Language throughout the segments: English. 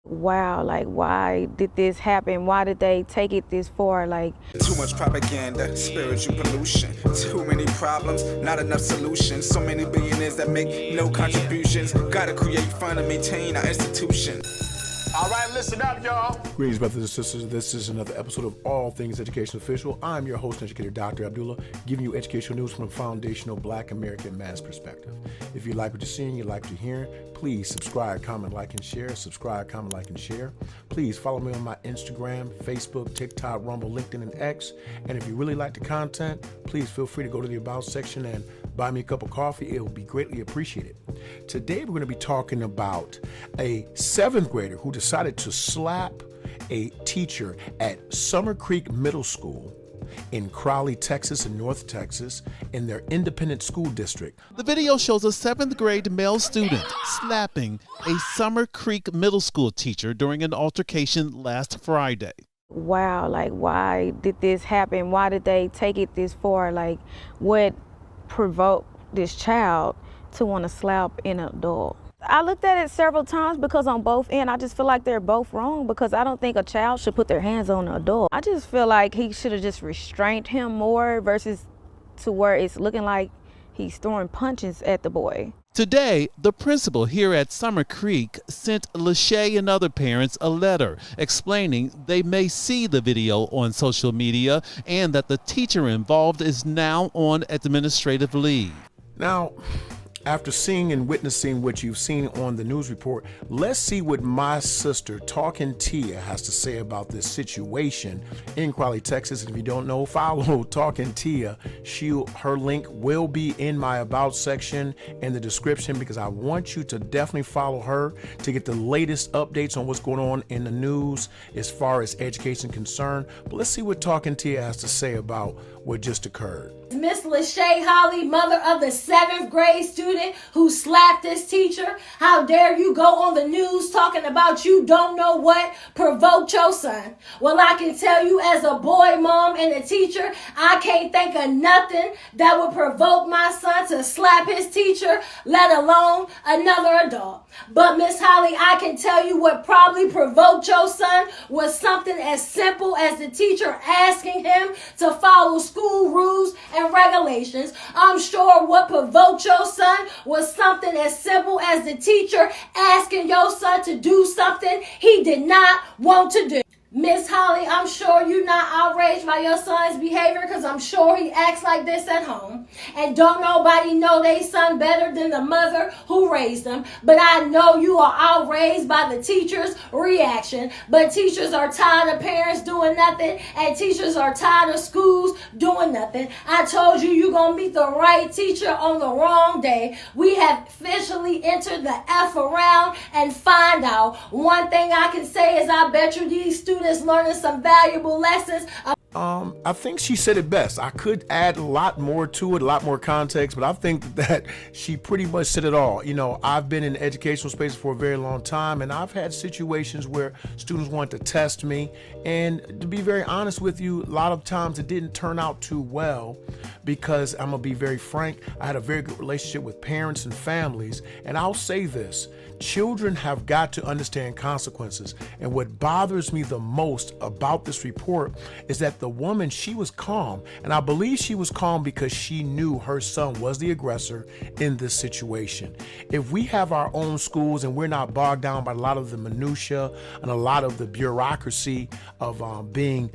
Wow, like why did this happen? Why did they take it this far? Like too much propaganda, spiritual pollution, too many problems, not enough solutions, so many billionaires that make no contributions, gotta create fund and maintain our institution. All right, listen up, y'all. Greetings, brothers and sisters. This is another episode of All Things Education Official. I'm your host and educator, DrAbdullah, giving you educational news from a foundational Black American man's perspective. If you like what you're seeing, you like what you're hearing, please subscribe, comment, like, and share. Subscribe, comment, like, and share. Please follow me on my Instagram, Facebook, TikTok, Rumble, LinkedIn, and X. And if you really like the content, please feel free to go to the About section and buy me a cup of coffee. It will be greatly appreciated. Today, we're going to be talking about a 7th grader who decided to slap a teacher at Summer Creek Middle School in Crowley, Texas, and North Texas in their independent school district. The video shows a 7th grade male student slapping a Summer Creek Middle School teacher during an altercation last Friday. wow, like why did this happen? Why did they take it this far? Like what provoked this child to want to slap an adult? I looked at it several times because on both ends, I just feel like they're both wrong because I don't think a child should put their hands on an adult. I just feel like he should have just restrained him more versus to where it's looking like he's throwing punches at the boy. Today, the principal here at Summer Creek sent Lachey and other parents a letter explaining they may see the video on social media and that the teacher involved is now on administrative leave. Now, after seeing and witnessing what you've seen on the news report, let's see what my sister, Talkin Tia, has to say about this situation in Crowley, Texas. And if you don't know, follow Talkin Tia. Her link will be in my About section in the description because I want you to definitely follow her to get the latest updates on what's going on in the news as far as education concerned. But let's see what Talkin Tia has to say about what just occurred. Miss Lachey Holly, mother of the 7th grade student who slapped this teacher. How dare you go on the news talking about you don't know what provoked your son? Well, I can tell you as a boy mom and a teacher, I can't think of nothing that would provoke my son to slap his teacher, let alone another adult. But Miss Holly, I can tell you what probably provoked your son was something as simple as the teacher asking him to follow school rules and regulations. I'm sure what provoked your son was something as simple as the teacher asking your son to do something he did not want to do. Miss Holly, I'm sure you're not outraged by your son's behavior because I'm sure he acts like this at home. And don't nobody know they son better than the mother who raised them. But I know you are outraged by the teacher's reaction. But teachers are tired of parents doing nothing and teachers are tired of schools doing nothing. I told you you're going to meet the right teacher on the wrong day. We have officially entered the F around and find out. One thing I can say is I bet you these students learning some valuable lessons. I think she said it best. I could add a lot more to it, a lot more context, but I think that she pretty much said it all. You know, I've been in the educational space for a very long time, and I've had situations where students want to test me. And to be very honest with you, a lot of times it didn't turn out too well because I'm going to be very frank. I had a very good relationship with parents and families. And I'll say this. Children have got to understand consequences. And what bothers me the most about this report is that the woman, she was calm. And I believe she was calm because she knew her son was the aggressor in this situation. If we have our own schools and we're not bogged down by a lot of the minutia and a lot of the bureaucracy of being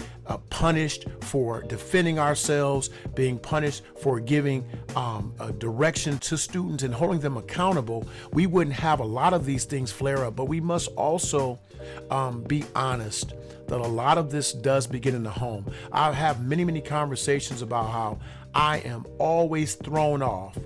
punished for defending ourselves, being punished for giving a direction to students and holding them accountable, we wouldn't have a lot of these things flare up. But we must also be honest that a lot of this does begin in the home. I have many conversations about how I am always thrown off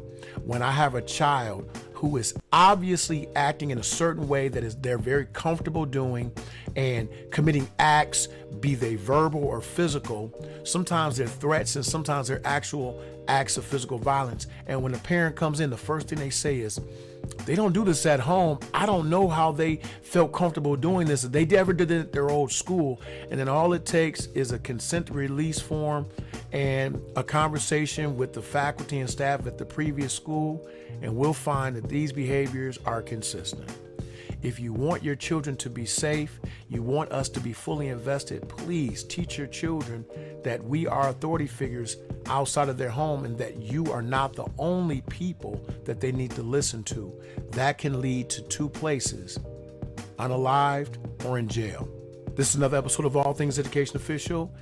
when I have a child who is obviously acting in a certain way that is they're very comfortable doing and committing acts, be they verbal or physical. Sometimes they're threats and sometimes they're actual acts of physical violence. And when the parent comes in, the first thing they say is, they don't do this at home. I don't know how they felt comfortable doing this. They never did it at their old school. And then all it takes is a consent release form and a conversation with the faculty and staff at the previous school, and we'll find that these behaviors are consistent. If you want your children to be safe, you want us to be fully invested, please teach your children that we are authority figures outside of their home and that you are not the only people that they need to listen to. That can lead to two places: unalived or in jail. This is another episode of All Things Education Official.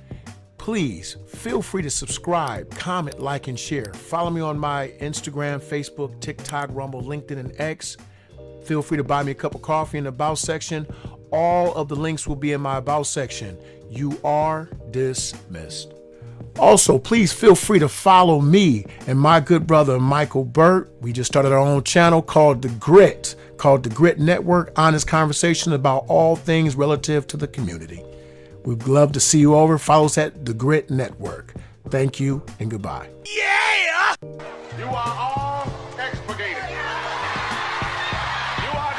Please feel free to subscribe, comment, like, and share. Follow me on my Instagram, Facebook, TikTok, Rumble, LinkedIn, and X. Feel free to buy me a cup of coffee in the About section. All of the links will be in my About section. You are dismissed. Also, please feel free to follow me and my good brother, Michael Burt. We just started our own channel called The Grit Network, honest conversation about all things relative to the community. We'd love to see you over. Follow us at The Grit Network. Thank you and goodbye. Yeah! You are all expurgated. You are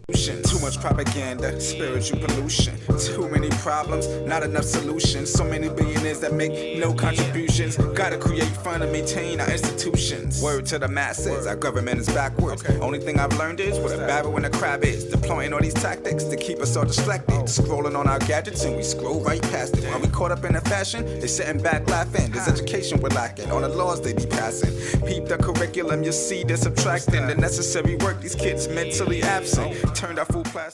dismissed. Too much propaganda, spiritual pollution. Too many problems, not enough solutions. So many billionaires that make no contributions. Gotta create fund and maintain our institutions. Word to the masses, our government is backwards. Only thing I've learned is what a barrel and a crab is. Deploying all these tactics to keep us all distracted. Scrolling on our gadgets and we scroll right past it. While we caught up in the fashion, they sitting back laughing. This education we're lacking, all the laws they be passing. Peep the curriculum, you see they're subtracting the necessary work. These kids mentally absent, turned out full plastic.